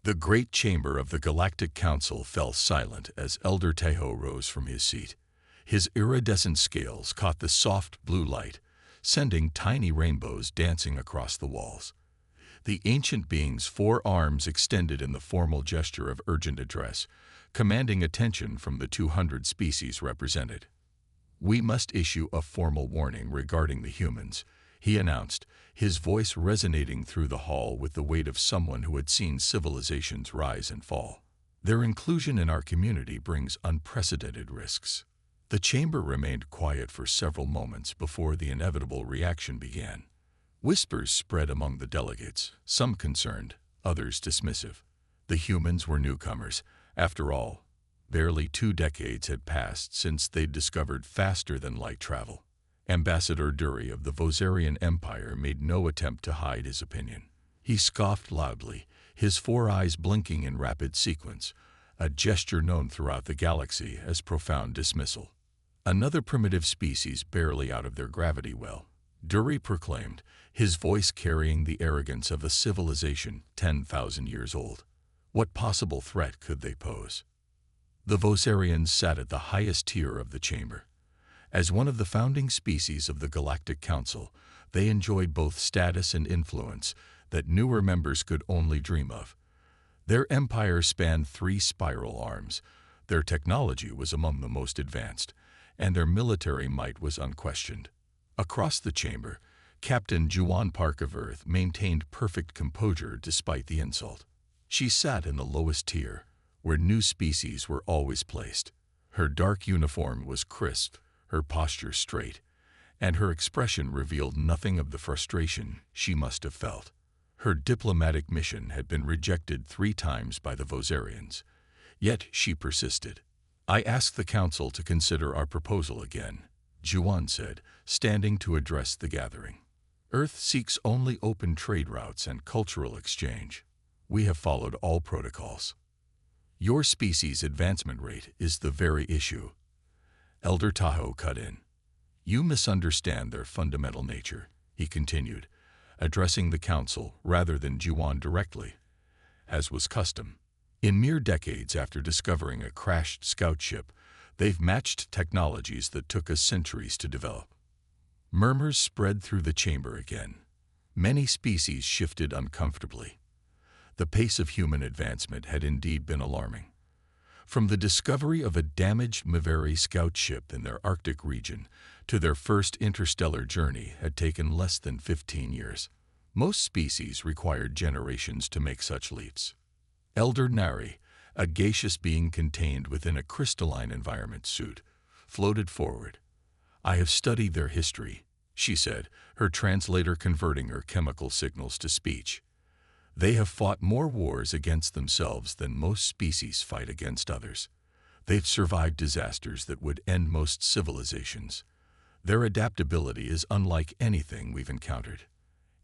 The great chamber of the Galactic Council fell silent as Elder Tahoe rose from his seat. His iridescent scales caught the soft blue light, sending tiny rainbows dancing across the walls. The ancient being's 4 arms extended in the formal gesture of urgent address, commanding attention from the 200 species represented. "We must issue a formal warning regarding the humans," he announced, his voice resonating through the hall with the weight of someone who had seen civilizations rise and fall. "Their inclusion in our community brings unprecedented risks." The chamber remained quiet for several moments before the inevitable reaction began. Whispers spread among the delegates, some concerned, others dismissive. The humans were newcomers. After all, barely 2 decades had passed since they'd discovered faster-than-light travel. Ambassador Dury of the Vosarian Empire made no attempt to hide his opinion. He scoffed loudly, his 4 eyes blinking in rapid sequence, a gesture known throughout the galaxy as profound dismissal. "Another primitive species barely out of their gravity well," Dury proclaimed, his voice carrying the arrogance of a civilization 10,000 years old. What possible threat could they pose? The Vosarians sat at the highest tier of the chamber. As one of the founding species of the Galactic Council, they enjoyed both status and influence that newer members could only dream of. Their empire spanned 3 spiral arms, their technology was among the most advanced, and their military might was unquestioned. Across the chamber, Captain Juwan Park of Earth maintained perfect composure despite the insult. She sat in the lowest tier, where new species were always placed. Her dark uniform was crisp, her posture straight, and her expression revealed nothing of the frustration she must have felt. Her diplomatic mission had been rejected 3 times by the Vosarians, yet she persisted. "I ask the Council to consider our proposal again," Juwan said, standing to address the gathering. "Earth seeks only open trade routes and cultural exchange. We have followed all protocols. Your species' advancement rate is the very issue." Elder Tahoe cut in. "You misunderstand their fundamental nature," he continued, addressing the Council rather than Juwan directly, as was custom. "In mere decades after discovering a crashed scout ship, they've matched technologies that took us centuries to develop." Murmurs spread through the chamber again. Many species shifted uncomfortably. The pace of human advancement had indeed been alarming. From the discovery of a damaged Maveri scout ship in their Arctic region to their first interstellar journey had taken less than 15 years. Most species required generations to make such leaps. Elder Nari, a gaseous being contained within a crystalline environment suit, floated forward. "I have studied their history," she said, her translator converting her chemical signals to speech. "They have fought more wars against themselves than most species fight against others. They've survived disasters that would end most civilizations. Their adaptability is unlike anything we've encountered."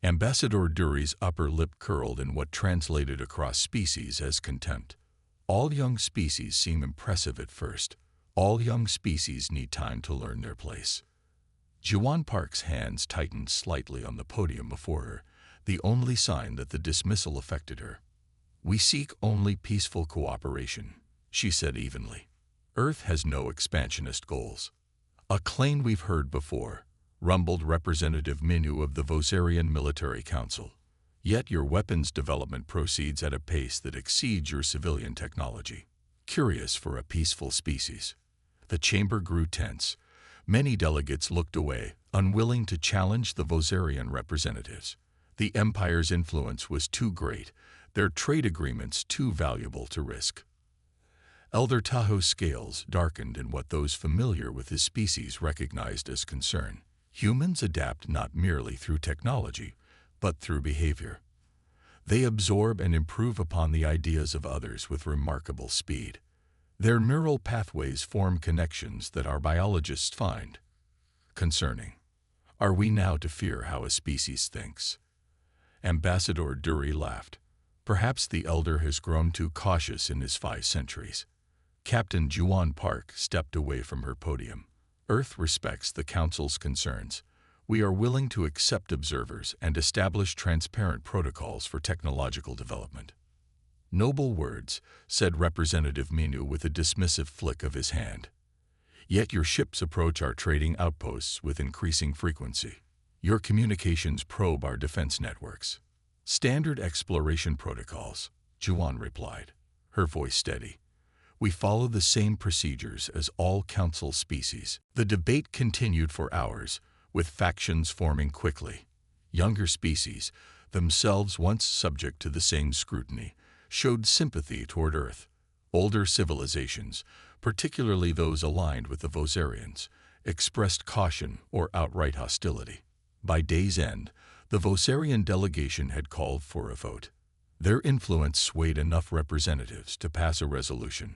Ambassador Dury's upper lip curled in what translated across species as contempt. "All young species seem impressive at first. All young species need time to learn their place." Juwan Park's hands tightened slightly on the podium before her, the only sign that the dismissal affected her. "We seek only peaceful cooperation," she said evenly. "Earth has no expansionist goals." "A claim we've heard before," rumbled Representative Minu of the Vosarian Military Council. "Yet your weapons development proceeds at a pace that exceeds your civilian technology. Curious for a peaceful species." The chamber grew tense. Many delegates looked away, unwilling to challenge the Vosarian representatives. The Empire's influence was too great, their trade agreements too valuable to risk. Elder Tahoe's scales darkened in what those familiar with his species recognized as concern. Humans adapt not merely through technology, but through behavior. They absorb and improve upon the ideas of others with remarkable speed. Their neural pathways form connections that our biologists find concerning. Are we now to fear how a species thinks? Ambassador Dury laughed. Perhaps the elder has grown too cautious in his 5 centuries. Captain Juwan Park stepped away from her podium. Earth respects the Council's concerns. We are willing to accept observers and establish transparent protocols for technological development. "Noble words," said Representative Minu with a dismissive flick of his hand. "Yet your ships approach our trading outposts with increasing frequency. Your communications probe our defense networks." "Standard exploration protocols," Juan replied, her voice steady. "We follow the same procedures as all Council species." The debate continued for hours, with factions forming quickly. Younger species, themselves once subject to the same scrutiny, showed sympathy toward Earth. Older civilizations, particularly those aligned with the Vosarians, expressed caution or outright hostility. By day's end, the Vosarian delegation had called for a vote. Their influence swayed enough representatives to pass a resolution.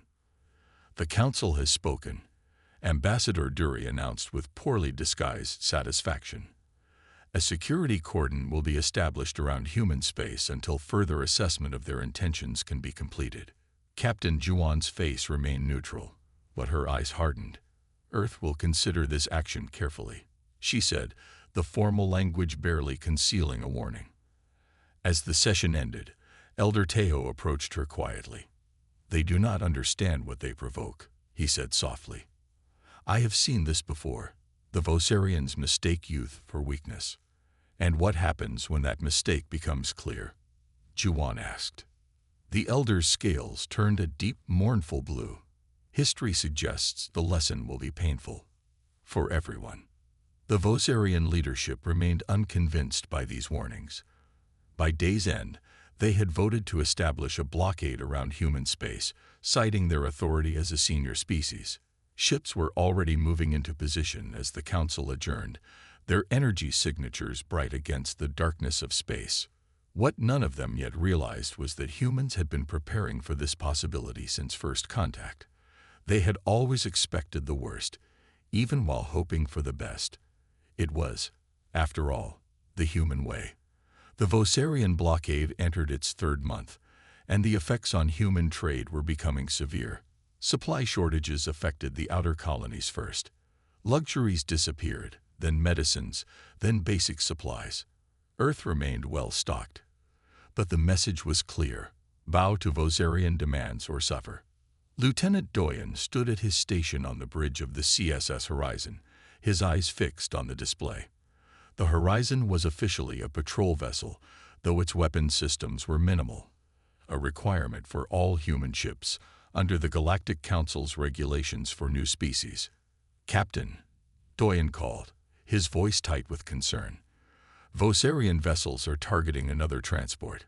"The Council has spoken," Ambassador Dury announced with poorly disguised satisfaction. "A security cordon will be established around human space until further assessment of their intentions can be completed." Captain Juan's face remained neutral, but her eyes hardened. "Earth will consider this action carefully," she said, the formal language barely concealing a warning. As the session ended, Elder Tejo approached her quietly. "They do not understand what they provoke," he said softly. "I have seen this before. The Vosarians mistake youth for weakness. And what happens when that mistake becomes clear?" Juan asked. The elder's scales turned a deep, mournful blue. "History suggests the lesson will be painful. For everyone." The Vosarian leadership remained unconvinced by these warnings. By day's end, they had voted to establish a blockade around human space, citing their authority as a senior species. Ships were already moving into position as the Council adjourned, their energy signatures bright against the darkness of space. What none of them yet realized was that humans had been preparing for this possibility since first contact. They had always expected the worst, even while hoping for the best. It was, after all, the human way. The Vosarian blockade entered its third month, and the effects on human trade were becoming severe. Supply shortages affected the outer colonies first. Luxuries disappeared, then medicines, then basic supplies. Earth remained well stocked. But the message was clear: bow to Vosarian demands or suffer. Lieutenant Doyen stood at his station on the bridge of the CSS Horizon, his eyes fixed on the display. The Horizon was officially a patrol vessel, though its weapon systems were minimal, a requirement for all human ships under the Galactic Council's regulations for new species. "Captain," Doyen called, his voice tight with concern. "Vosarian vessels are targeting another transport.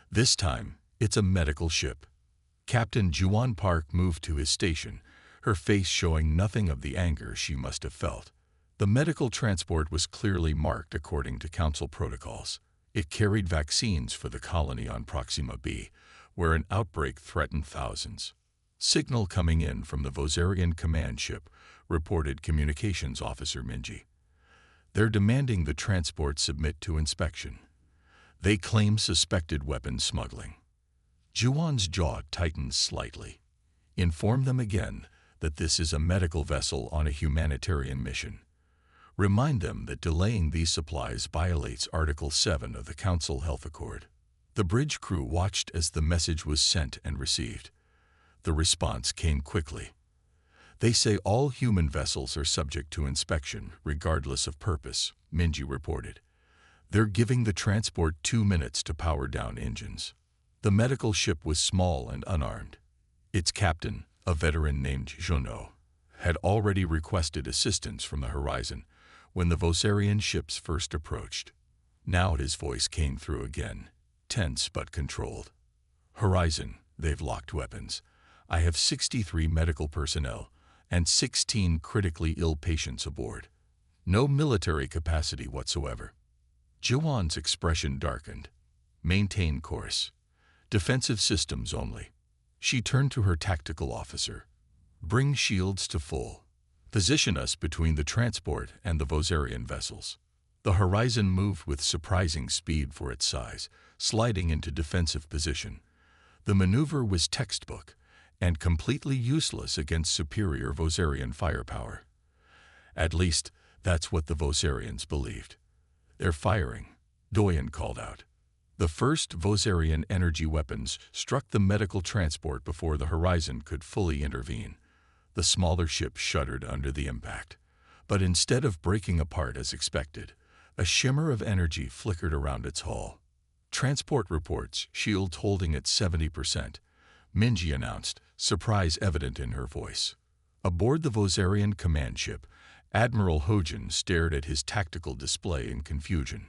This time, it's a medical ship." Captain Juan Park moved to his station, her face showing nothing of the anger she must have felt. The medical transport was clearly marked according to Council protocols. It carried vaccines for the colony on Proxima B, where an outbreak threatened thousands. "Signal coming in from the Vosarian command ship," reported Communications Officer Minji. "They're demanding the transport submit to inspection. They claim suspected weapons smuggling." Juan's jaw tightened slightly. "Inform them again that this is a medical vessel on a humanitarian mission. Remind them that delaying these supplies violates Article 7 of the Council Health Accord." The bridge crew watched as the message was sent and received. The response came quickly. "They say all human vessels are subject to inspection, regardless of purpose," Minji reported. "They're giving the transport 2 minutes to power down engines." The medical ship was small and unarmed. Its captain, a veteran named Jono, had already requested assistance from the Horizon when the Vosarian ships first approached. Now his voice came through again, tense but controlled. "Horizon, they've locked weapons. I have 63 medical personnel and 16 critically ill patients aboard. No military capacity whatsoever." Juan's expression darkened. "Maintain course. Defensive systems only." She turned to her tactical officer. "Bring shields to full. Position us between the transport and the Vosarian vessels." The Horizon moved with surprising speed for its size, sliding into defensive position. The maneuver was textbook and completely useless against superior Vosarian firepower. At least, that's what the Vosarians believed. "They're firing," Doyen called out. The first Vosarian energy weapons struck the medical transport before the horizon could fully intervene. The smaller ship shuddered under the impact. But instead of breaking apart as expected, a shimmer of energy flickered around its hull. Transport reports, shields holding at 70%, Minji announced, surprise evident in her voice. Aboard the Vosarian command ship, Admiral Hojin stared at his tactical display in confusion.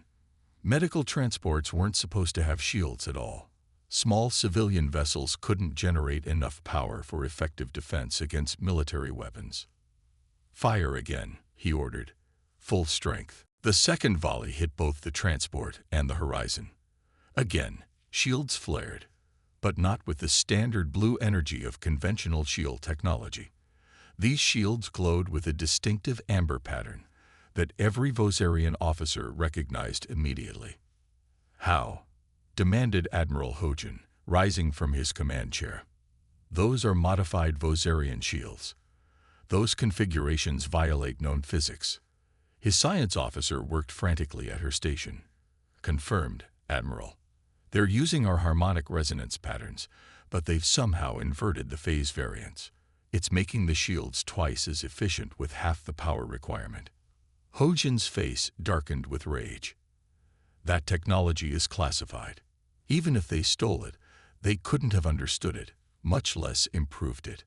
Medical transports weren't supposed to have shields at all. Small civilian vessels couldn't generate enough power for effective defense against military weapons. Fire again, he ordered. Full strength. The second volley hit both the transport and the horizon. Again, shields flared, but not with the standard blue energy of conventional shield technology. These shields glowed with a distinctive amber pattern that every Vosarian officer recognized immediately. How? Demanded Admiral Hojin, rising from his command chair. Those are modified Vosarian shields. Those configurations violate known physics. His science officer worked frantically at her station. Confirmed, Admiral. They're using our harmonic resonance patterns, but they've somehow inverted the phase variance. It's making the shields twice as efficient with half the power requirement. Hojin's face darkened with rage. That technology is classified. Even if they stole it, they couldn't have understood it, much less improved it.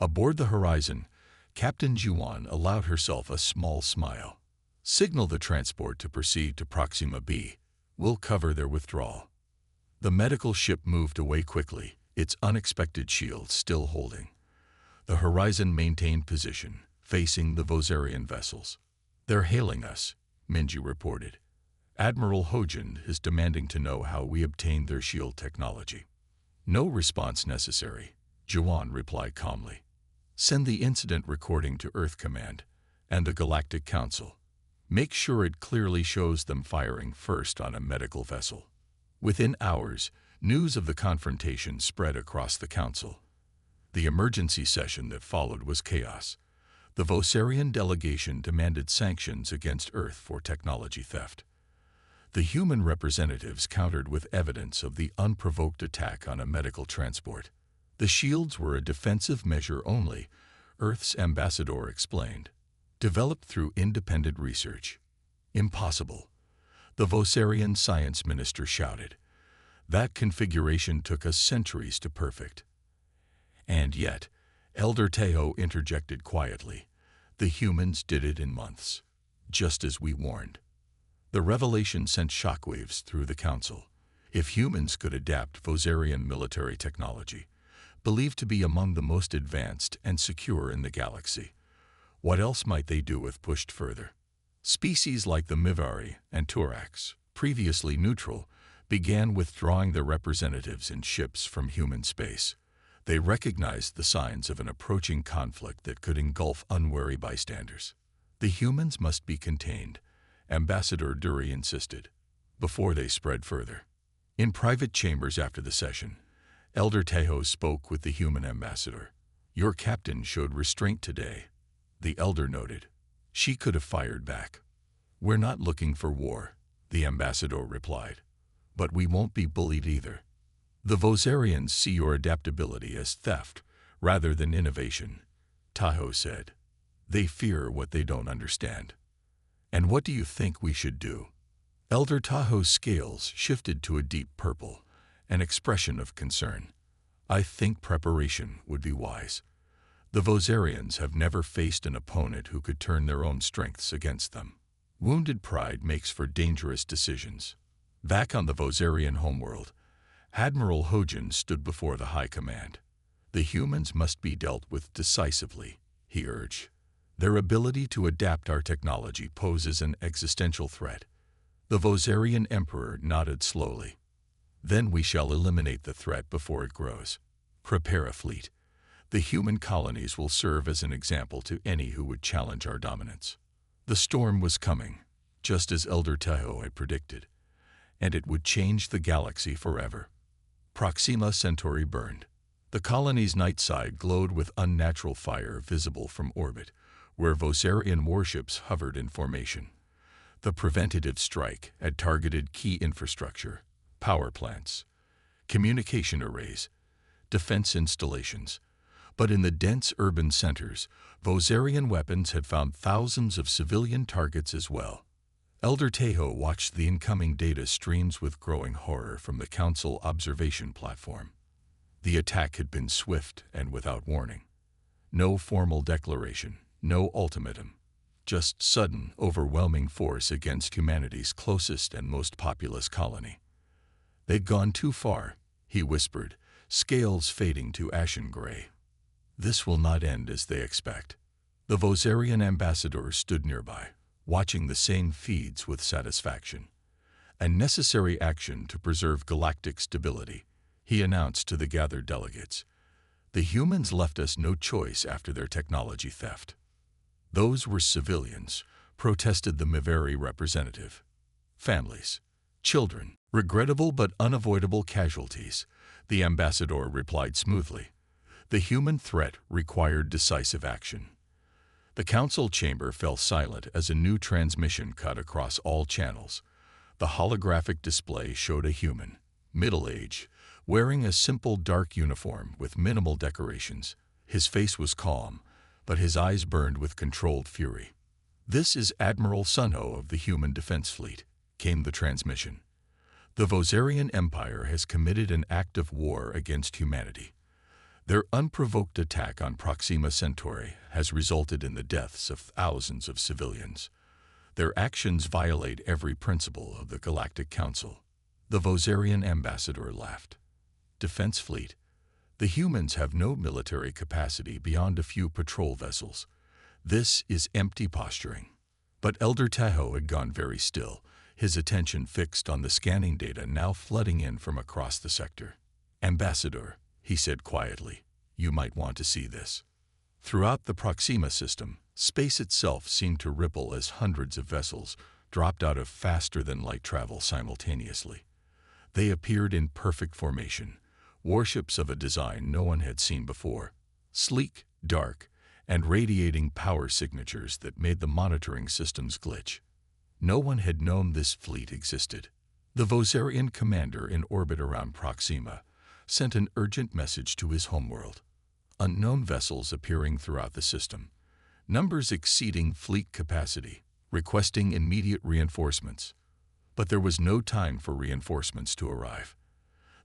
Aboard the horizon, Captain Juan allowed herself a small smile. Signal the transport to proceed to Proxima B. We'll cover their withdrawal. The medical ship moved away quickly, its unexpected shield still holding. The horizon maintained position, facing the Vosarian vessels. They're hailing us, Minji reported. Admiral Hojin is demanding to know how we obtained their shield technology. No response necessary, Juan replied calmly. Send the incident recording to Earth Command and the Galactic Council. Make sure it clearly shows them firing first on a medical vessel. Within hours, news of the confrontation spread across the Council. The emergency session that followed was chaos. The Vosarian delegation demanded sanctions against Earth for technology theft. The human representatives countered with evidence of the unprovoked attack on a medical transport. The shields were a defensive measure only, Earth's ambassador explained. Developed through independent research. Impossible. The Vosarian science minister shouted. That configuration took us centuries to perfect. And yet, Elder Tejo interjected quietly. The humans did it in months, just as we warned. The revelation sent shockwaves through the council. If humans could adapt Vosarian military technology, believed to be among the most advanced and secure in the galaxy, what else might they do if pushed further? Species like the Mivari and Turax, previously neutral, began withdrawing their representatives in ships from human space. They recognized the signs of an approaching conflict that could engulf unwary bystanders. The humans must be contained, Ambassador Dury insisted, before they spread further. In private chambers after the session, Elder Tejo spoke with the human ambassador. Your captain showed restraint today, the elder noted. She could have fired back. We're not looking for war, the ambassador replied. But we won't be bullied either. The Vosarians see your adaptability as theft rather than innovation, Tahoe said. They fear what they don't understand. And what do you think we should do? Elder Tahoe's scales shifted to a deep purple, an expression of concern. I think preparation would be wise. The Vosarians have never faced an opponent who could turn their own strengths against them. Wounded pride makes for dangerous decisions. Back on the Vosarian homeworld, Admiral Hojin stood before the High Command. The humans must be dealt with decisively, he urged. Their ability to adapt our technology poses an existential threat. The Vosarian Emperor nodded slowly. Then we shall eliminate the threat before it grows. Prepare a fleet. The human colonies will serve as an example to any who would challenge our dominance. The storm was coming, just as Elder Tejo had predicted, and it would change the galaxy forever. Proxima Centauri burned. The colony's night side glowed with unnatural fire visible from orbit, where Vosarian warships hovered in formation. The preventative strike had targeted key infrastructure, power plants, communication arrays, defense installations. But in the dense urban centers, Vosarian weapons had found thousands of civilian targets as well. Elder Tejo watched the incoming data streams with growing horror from the Council observation platform. The attack had been swift and without warning. No formal declaration, no ultimatum. Just sudden, overwhelming force against humanity's closest and most populous colony. "They'd gone too far," he whispered, scales fading to ashen gray. "This will not end as they expect." The Vosarian ambassador stood nearby, watching the same feeds with satisfaction. "A necessary action to preserve galactic stability," he announced to the gathered delegates. "The humans left us no choice after their technology theft." "Those were civilians," protested the Miveri representative. "Families, children, regrettable but unavoidable casualties," the ambassador replied smoothly. The human threat required decisive action. The council chamber fell silent as a new transmission cut across all channels. The holographic display showed a human, middle-aged, wearing a simple dark uniform with minimal decorations. His face was calm, but his eyes burned with controlled fury. "This is Admiral Sunho of the Human Defense Fleet," came the transmission. "The Vosarian Empire has committed an act of war against humanity. Their unprovoked attack on Proxima Centauri has resulted in the deaths of thousands of civilians. Their actions violate every principle of the Galactic Council." The Vosarian ambassador laughed. "Defense fleet? The humans have no military capacity beyond a few patrol vessels. This is empty posturing." But Elder Tejo had gone very still, his attention fixed on the scanning data now flooding in from across the sector. "Ambassador," he said quietly, "you might want to see this." Throughout the Proxima system, space itself seemed to ripple as hundreds of vessels dropped out of faster-than-light travel simultaneously. They appeared in perfect formation, warships of a design no one had seen before, sleek, dark, and radiating power signatures that made the monitoring systems glitch. No one had known this fleet existed. The Vosarian commander in orbit around Proxima sent an urgent message to his homeworld. Unknown vessels appearing throughout the system, numbers exceeding fleet capacity, requesting immediate reinforcements. But there was no time for reinforcements to arrive.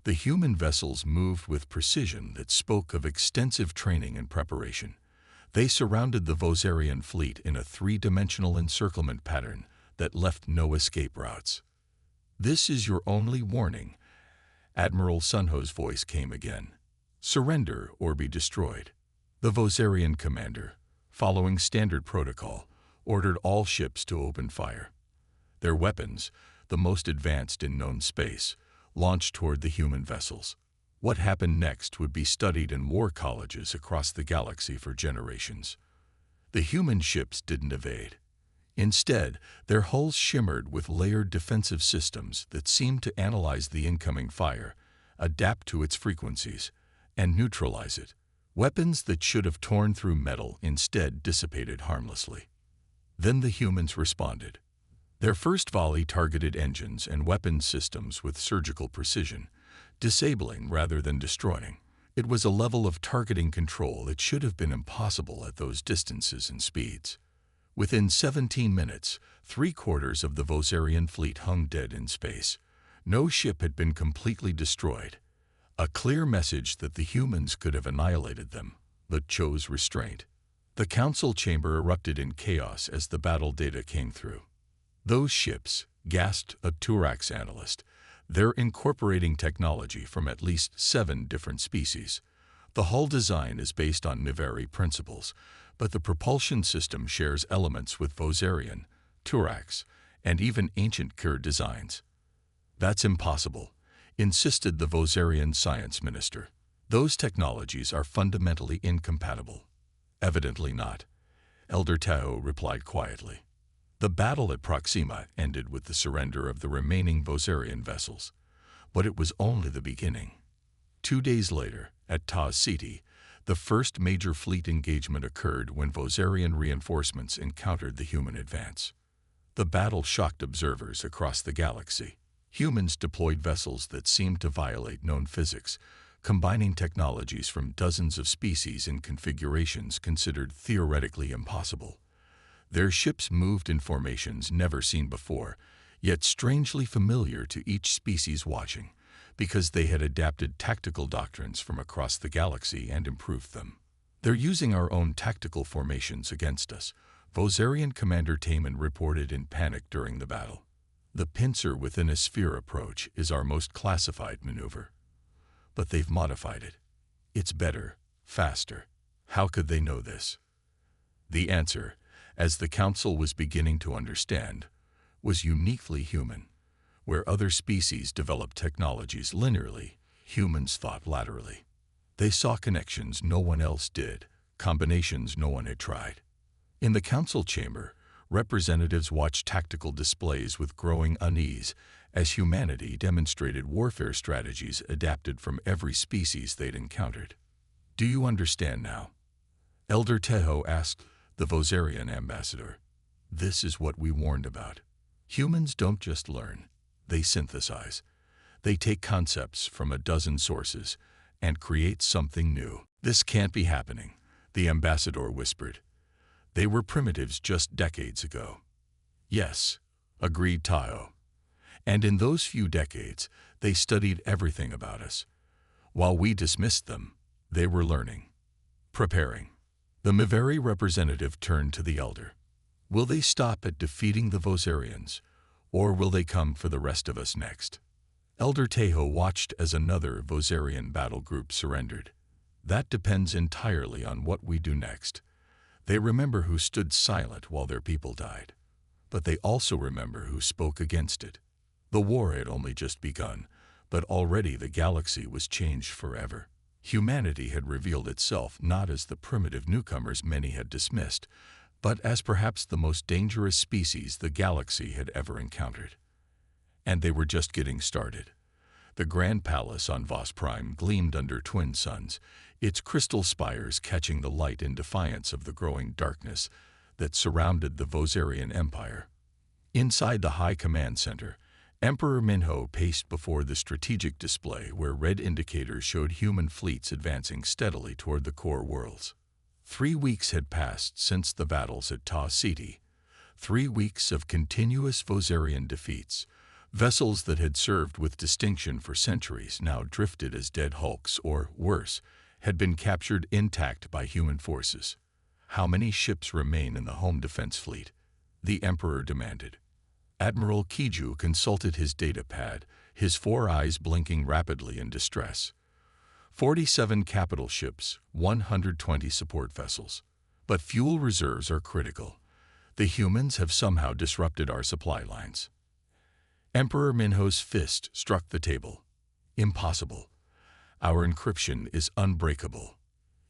The human vessels moved with precision that spoke of extensive training and preparation. They surrounded the Vosarian fleet in a three-dimensional encirclement pattern that left no escape routes. "This is your only warning," Admiral Sunho's voice came again. "Surrender or be destroyed." The Vosarian commander, following standard protocol, ordered all ships to open fire. Their weapons, the most advanced in known space, launched toward the human vessels. What happened next would be studied in war colleges across the galaxy for generations. The human ships didn't evade. Instead, their hulls shimmered with layered defensive systems that seemed to analyze the incoming fire, adapt to its frequencies, and neutralize it. Weapons that should have torn through metal instead dissipated harmlessly. Then the humans responded. Their first volley targeted engines and weapons systems with surgical precision, disabling rather than destroying. It was a level of targeting control that should have been impossible at those distances and speeds. Within 17 minutes, 3/4 of the Vosarian fleet hung dead in space. No ship had been completely destroyed. A clear message that the humans could have annihilated them, but chose restraint. The council chamber erupted in chaos as the battle data came through. "Those ships," gasped a Turax analyst, "they're incorporating technology from at least 7 different species. The hull design is based on Miveri principles, but the propulsion system shares elements with Vosarian, Turax, and even ancient Kur designs." "That's impossible," insisted the Vosarian science minister. "Those technologies are fundamentally incompatible." "Evidently not," Elder Tejo replied quietly. The battle at Proxima ended with the surrender of the remaining Vosarian vessels, but it was only the beginning. 2 days later, at Taz City, the first major fleet engagement occurred when Vosarian reinforcements encountered the human advance. The battle shocked observers across the galaxy. Humans deployed vessels that seemed to violate known physics, combining technologies from dozens of species in configurations considered theoretically impossible. Their ships moved in formations never seen before, yet strangely familiar to each species watching, because they had adapted tactical doctrines from across the galaxy and improved them. "They're using our own tactical formations against us," Vosarian Commander Taman reported in panic during the battle. "The pincer within a sphere approach is our most classified maneuver. But they've modified it. It's better, faster. How could they know this?" The answer, as the Council was beginning to understand, was uniquely human. Where other species developed technologies linearly, humans thought laterally. They saw connections no one else did, combinations no one had tried. In the Council chamber, representatives watched tactical displays with growing unease as humanity demonstrated warfare strategies adapted from every species they'd encountered. "Do you understand now?" Elder Teho asked the Vosarian ambassador. "This is what we warned about. Humans don't just learn, they synthesize. They take concepts from a dozen sources and create something new." "This can't be happening," the ambassador whispered. "They were primitives just decades ago." "Yes," agreed Tayo. "And in those few decades, they studied everything about us. While we dismissed them, they were learning, preparing." The Miveri representative turned to the elder. "Will they stop at defeating the Vosarians, or will they come for the rest of us next?" Elder Teho watched as another Vosarian battle group surrendered. "That depends entirely on what we do next." They remember who stood silent while their people died, but they also remember who spoke against it. The war had only just begun, but already the galaxy was changed forever. Humanity had revealed itself not as the primitive newcomers many had dismissed, but as perhaps the most dangerous species the galaxy had ever encountered. And they were just getting started. The Grand Palace on Vos Prime gleamed under twin suns, its crystal spires catching the light in defiance of the growing darkness that surrounded the Vosarian Empire. Inside the High Command Center, Emperor Minho paced before the strategic display where red indicators showed human fleets advancing steadily toward the core worlds. 3 weeks had passed since the battles at Ta City, 3 weeks of continuous Vosarian defeats. Vessels that had served with distinction for centuries now drifted as dead hulks, or worse, had been captured intact by human forces. "How many ships remain in the home defense fleet?" the Emperor demanded. Admiral Kiju consulted his data pad, his 4 eyes blinking rapidly in distress. 47 capital ships, 120 support vessels. But fuel reserves are critical. The humans have somehow disrupted our supply lines. Emperor Minho's fist struck the table. "Impossible. Our encryption is unbreakable."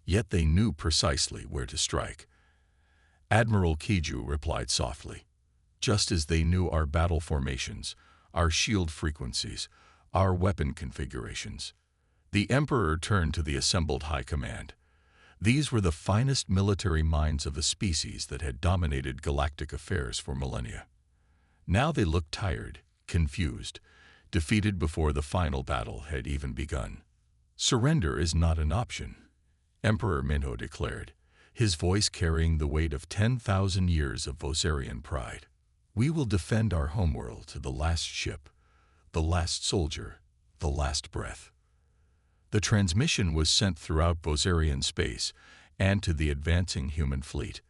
Yet they knew precisely where to strike. Admiral Kiju replied softly. "Just as they knew our battle formations, our shield frequencies, our weapon configurations." The Emperor turned to the assembled High Command. These were the finest military minds of a species that had dominated galactic affairs for millennia. Now they looked tired, confused, defeated before the final battle had even begun. "Surrender is not an option," Emperor Minho declared, his voice carrying the weight of 10,000 years of Vosarian pride. "We will defend our homeworld to the last ship, the last soldier, the last breath." The transmission was sent throughout Vosarian space and to the advancing human fleet.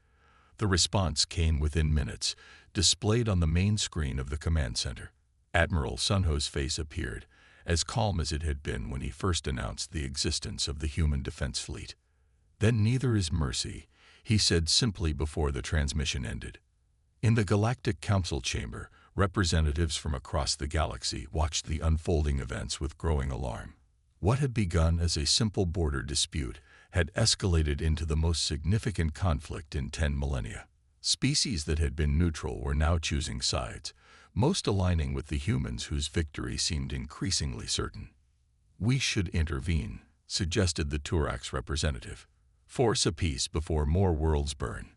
The response came within minutes, displayed on the main screen of the command center. Admiral Sunho's face appeared, as calm as it had been when he first announced the existence of the human defense fleet. "Then neither is mercy," he said simply before the transmission ended. In the Galactic Council chamber, representatives from across the galaxy watched the unfolding events with growing alarm. What had begun as a simple border dispute had escalated into the most significant conflict in 10 millennia. Species that had been neutral were now choosing sides, most aligning with the humans whose victory seemed increasingly certain. "We should intervene," suggested the Turax representative. "Force a peace before more worlds burn."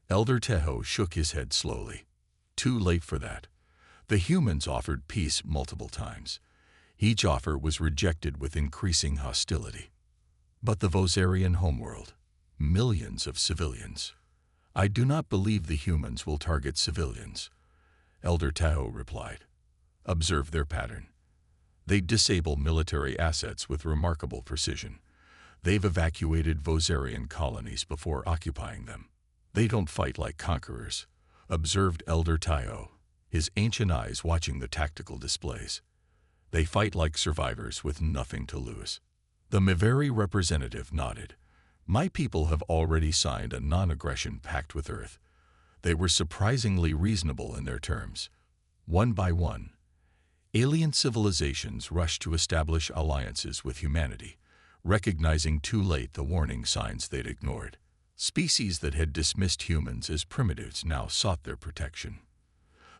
Elder Teho shook his head slowly. "Too late for that. The humans offered peace multiple times. Each offer was rejected with increasing hostility. But the Vosarian homeworld, millions of civilians. I do not believe the humans will target civilians, Elder Tahoe replied. Observe their pattern. They disable military assets with remarkable precision. They've evacuated Vosarian colonies before occupying them. They don't fight like conquerors, observed Elder Tahoe, his ancient eyes watching the tactical displays. They fight like survivors with nothing to lose. The Miveri representative nodded. My people have already signed a non-aggression pact with Earth. They were surprisingly reasonable in their terms. One by one, alien civilizations rushed to establish alliances with humanity, recognizing too late the warning signs they'd ignored. Species that had dismissed humans as primitives now sought their protection.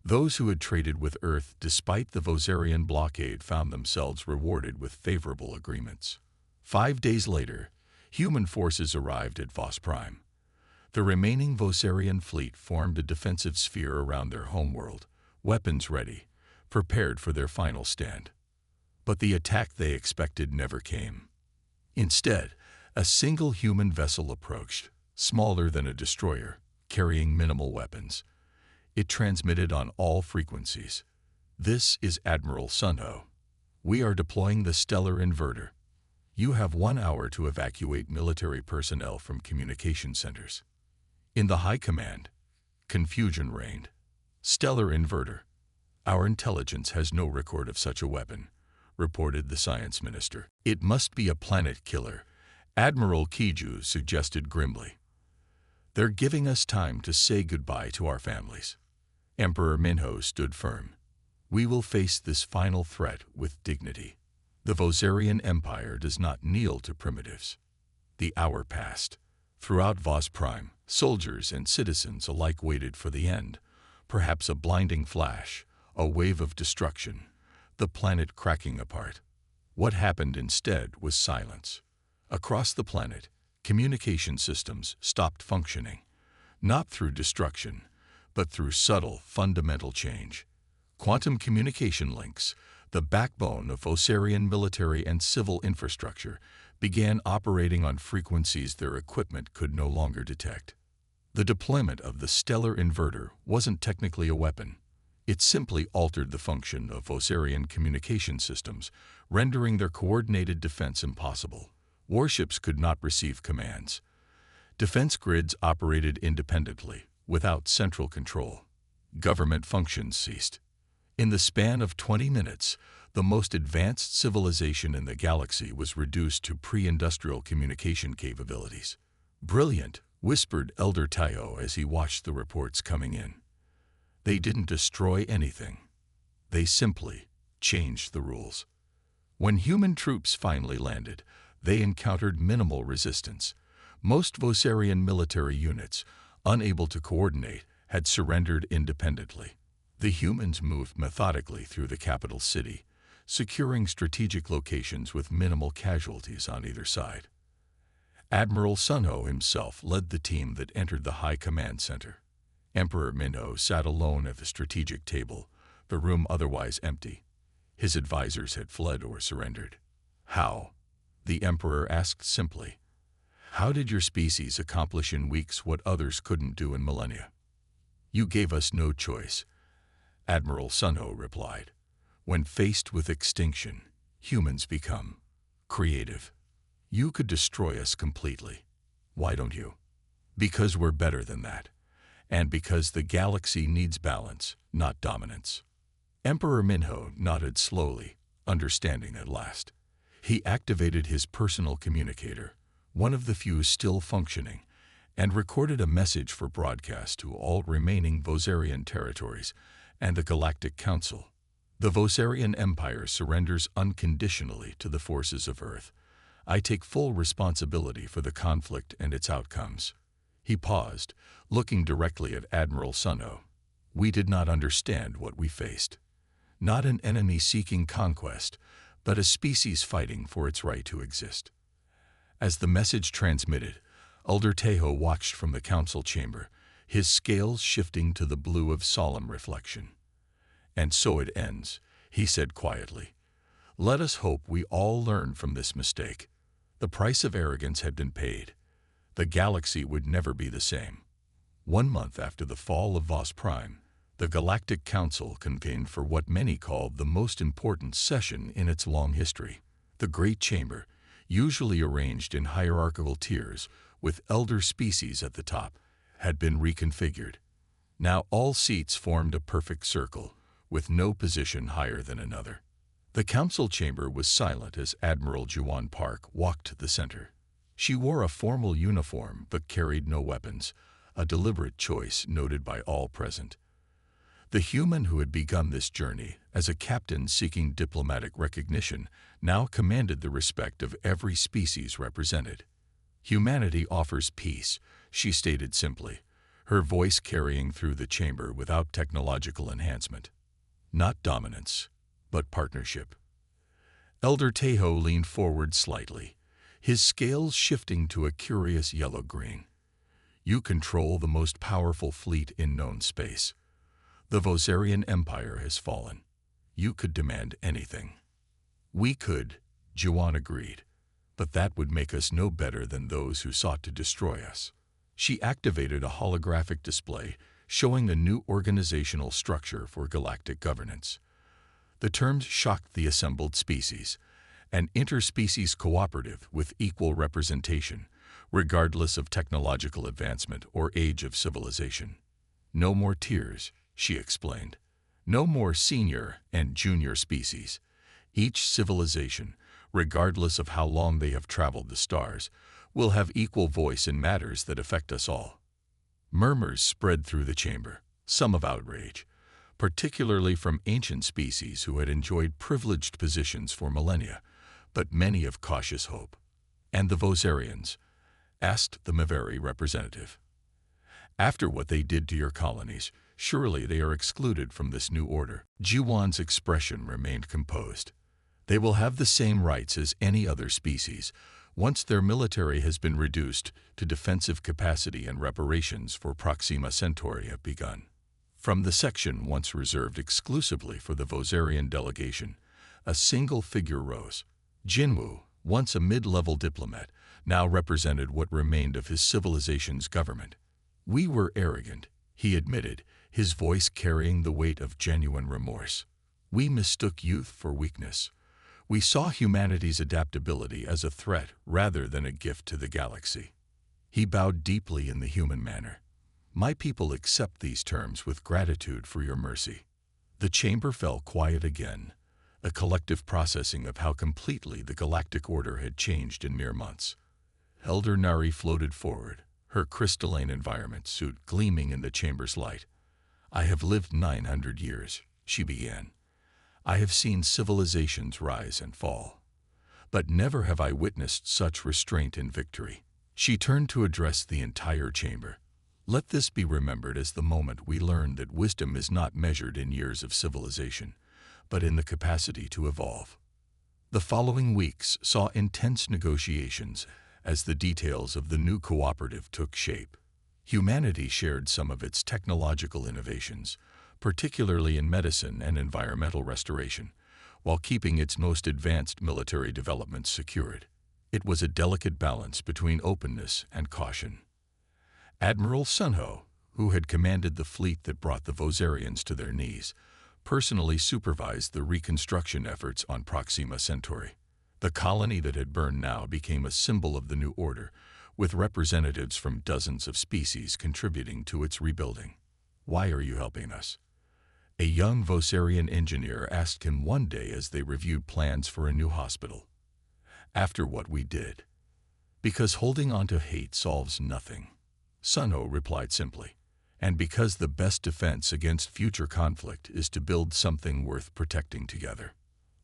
Those who had traded with Earth despite the Vosarian blockade found themselves rewarded with favorable agreements. 5 days later, human forces arrived at Vos Prime. The remaining Vosarian fleet formed a defensive sphere around their homeworld, weapons ready, prepared for their final stand. But the attack they expected never came. Instead, a single human vessel approached, smaller than a destroyer, carrying minimal weapons. It transmitted on all frequencies. This is Admiral Sunho. We are deploying the stellar inverter. You have 1 hour to evacuate military personnel from communication centers. In the High Command, confusion reigned. Stellar inverter. Our intelligence has no record of such a weapon, reported the science minister. It must be a planet killer, Admiral Kiju suggested grimly. They're giving us time to say goodbye to our families. Emperor Minho stood firm. We will face this final threat with dignity. The Vosarian Empire does not kneel to primitives. The hour passed. Throughout Vos Prime, soldiers and citizens alike waited for the end, perhaps a blinding flash, a wave of destruction, the planet cracking apart. What happened instead was silence. Across the planet, communication systems stopped functioning, not through destruction, but through subtle, fundamental change. Quantum communication links, the backbone of Vosarian military and civil infrastructure, began operating on frequencies their equipment could no longer detect. The deployment of the stellar inverter wasn't technically a weapon. It simply altered the function of Vosarian communication systems, rendering their coordinated defense impossible. Warships could not receive commands. Defense grids operated independently, without central control. Government functions ceased. In the span of 20 minutes, the most advanced civilization in the galaxy was reduced to pre-industrial communication capabilities. Brilliant, whispered Elder Tayo as he watched the reports coming in. They didn't destroy anything. They simply changed the rules. When human troops finally landed, they encountered minimal resistance. Most Vosarian military units, unable to coordinate, had surrendered independently. The humans moved methodically through the capital city, securing strategic locations with minimal casualties on either side. Admiral Sunho himself led the team that entered the High Command Center. Emperor Minho sat alone at the strategic table, the room otherwise empty. His advisors had fled or surrendered. How? The Emperor asked simply. How did your species accomplish in weeks what others couldn't do in millennia? You gave us no choice, Admiral Sunho replied. When faced with extinction, humans become creative. You could destroy us completely. Why don't you? Because we're better than that. And because the galaxy needs balance, not dominance. Emperor Minho nodded slowly, understanding at last. He activated his personal communicator, one of the few still functioning, and recorded a message for broadcast to all remaining Vosarian territories and the Galactic Council. The Vosarian Empire surrenders unconditionally to the forces of Earth. I take full responsibility for the conflict and its outcomes. He paused, looking directly at Admiral Sunho. We did not understand what we faced. Not an enemy seeking conquest, but a species fighting for its right to exist. As the message transmitted, Elder Tejo watched from the council chamber, his scales shifting to the blue of solemn reflection. "And so it ends," he said quietly. "Let us hope we all learn from this mistake." The price of arrogance had been paid. The galaxy would never be the same. 1 month after the fall of Vos Prime, the Galactic Council convened for what many called the most important session in its long history. The Great Chamber, usually arranged in hierarchical tiers with elder species at the top, had been reconfigured. Now all seats formed a perfect circle, with no position higher than another. The council chamber was silent as Admiral Juwan Park walked to the center. She wore a formal uniform but carried no weapons, a deliberate choice noted by all present. The human who had begun this journey as a captain seeking diplomatic recognition now commanded the respect of every species represented. "Humanity offers peace," she stated simply, her voice carrying through the chamber without technological enhancement. "Not dominance, but partnership." Elder Tejo leaned forward slightly, his scales shifting to a curious yellow-green. "You control the most powerful fleet in known space. The Vosarian Empire has fallen. You could demand anything." "We could," Juwan agreed, "but that would make us no better than those who sought to destroy us." She activated a holographic display showing a new organizational structure for galactic governance. The terms shocked the assembled species: an interspecies cooperative with equal representation, regardless of technological advancement or age of civilization. "No more tiers," she explained. "No more senior and junior species. Each civilization, regardless of how long they have traveled the stars, will have equal voice in matters that affect us all." Murmurs spread through the chamber, some of outrage, particularly from ancient species who had enjoyed privileged positions for millennia, but many of cautious hope. "And the Vosarians?" asked the Maveri representative. "After what they did to your colonies, surely they are excluded from this new order." Juwan's expression remained composed. "They will have the same rights as any other species, once their military has been reduced to defensive capacity and reparations for Proxima Centauri have begun." From the section once reserved exclusively for the Vosarian delegation, a single figure rose. Jinwu, once a mid-level diplomat, now represented what remained of his civilization's government. "We were arrogant," he admitted, his voice carrying the weight of genuine remorse. "We mistook youth for weakness. We saw humanity's adaptability as a threat rather than a gift to the galaxy." He bowed deeply in the human manner. "My people accept these terms with gratitude for your mercy." The chamber fell quiet again, a collective processing of how completely the galactic order had changed in mere months. Elder Nari floated forward, her crystalline environment suit gleaming in the chamber's light. "I have lived 900 years, she began. "I have seen civilizations rise and fall. But never have I witnessed such restraint and victory." She turned to address the entire chamber. "Let this be remembered as the moment we learned that wisdom is not measured in years of civilization, but in the capacity to evolve." The following weeks saw intense negotiations as the details of the new cooperative took shape. Humanity shared some of its technological innovations, particularly in medicine and environmental restoration, while keeping its most advanced military developments secured. It was a delicate balance between openness and caution. Admiral Sunho, who had commanded the fleet that brought the Vosarians to their knees, personally supervised the reconstruction efforts on Proxima Centauri. The colony that had burned now became a symbol of the new order, with representatives from dozens of species contributing to its rebuilding. "Why are you helping us?" a young Vosarian engineer asked him one day as they reviewed plans for a new hospital. "After what we did." "Because holding on to hate solves nothing," Sunho replied simply. "And because the best defense against future conflict is to build something worth protecting together."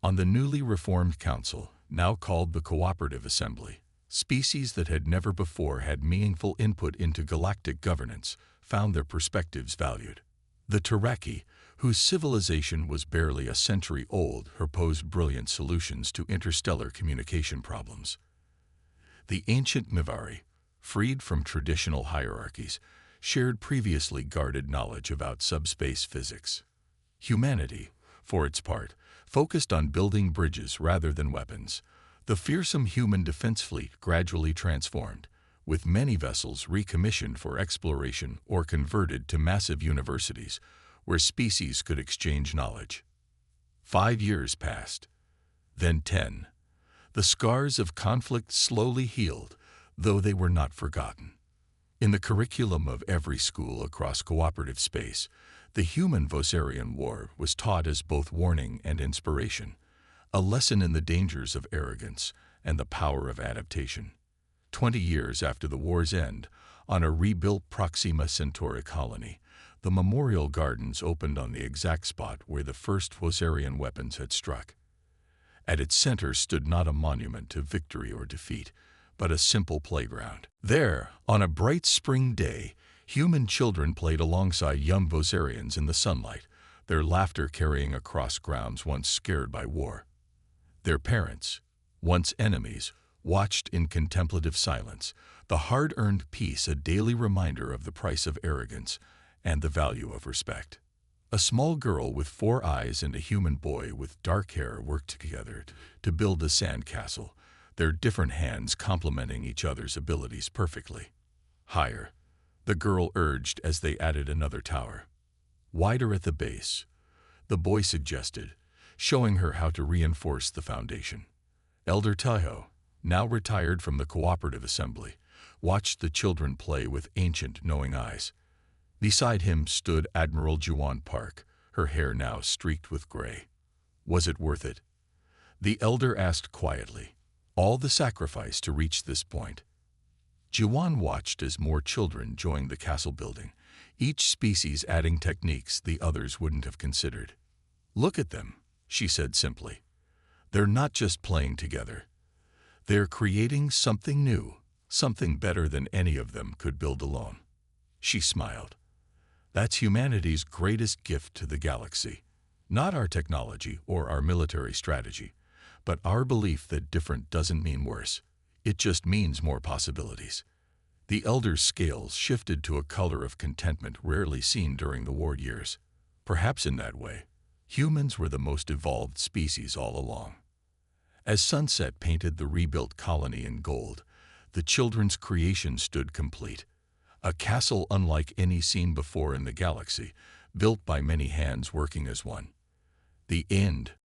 On the newly reformed council, now called the Cooperative Assembly, species that had never before had meaningful input into galactic governance found their perspectives valued. The Terraki, whose civilization was barely a century old, proposed brilliant solutions to interstellar communication problems. The ancient Mivari, freed from traditional hierarchies, shared previously guarded knowledge about subspace physics. Humanity, for its part, focused on building bridges rather than weapons. The fearsome human defense fleet gradually transformed, with many vessels recommissioned for exploration or converted to massive universities where species could exchange knowledge. 5 years passed, then 10. The scars of conflict slowly healed, though they were not forgotten. In the curriculum of every school across cooperative space, the human-Vosarian War was taught as both warning and inspiration, a lesson in the dangers of arrogance and the power of adaptation. 20 years after the war's end, on a rebuilt Proxima Centauri colony, the memorial gardens opened on the exact spot where the first Vosarian weapons had struck. At its center stood not a monument to victory or defeat, but a simple playground. There, on a bright spring day, human children played alongside young Vosarians in the sunlight, their laughter carrying across grounds once scared by war. Their parents, once enemies, watched in contemplative silence, the hard-earned peace a daily reminder of the price of arrogance and the value of respect. A small girl with 4 eyes and a human boy with dark hair worked together to build a sand castle, their different hands complementing each other's abilities perfectly. Higher, the girl urged as they added another tower. Wider at the base, the boy suggested, showing her how to reinforce the foundation. Elder Taiho, now retired from the cooperative assembly, watched the children play with ancient, knowing eyes. Beside him stood Admiral Juwan Park, her hair now streaked with gray. Was it worth it? The elder asked quietly. All the sacrifice to reach this point. Juwan watched as more children joined the castle building, each species adding techniques the others wouldn't have considered. Look at them, she said simply. They're not just playing together. They're creating something new, something better than any of them could build alone. She smiled. That's humanity's greatest gift to the galaxy. Not our technology or our military strategy, but our belief that different doesn't mean worse. It just means more possibilities. The elder's scales shifted to a color of contentment rarely seen during the war years. Perhaps in that way, humans were the most evolved species all along. As sunset painted the rebuilt colony in gold, the children's creation stood complete. A castle unlike any seen before in the galaxy, built by many hands working as one. The end.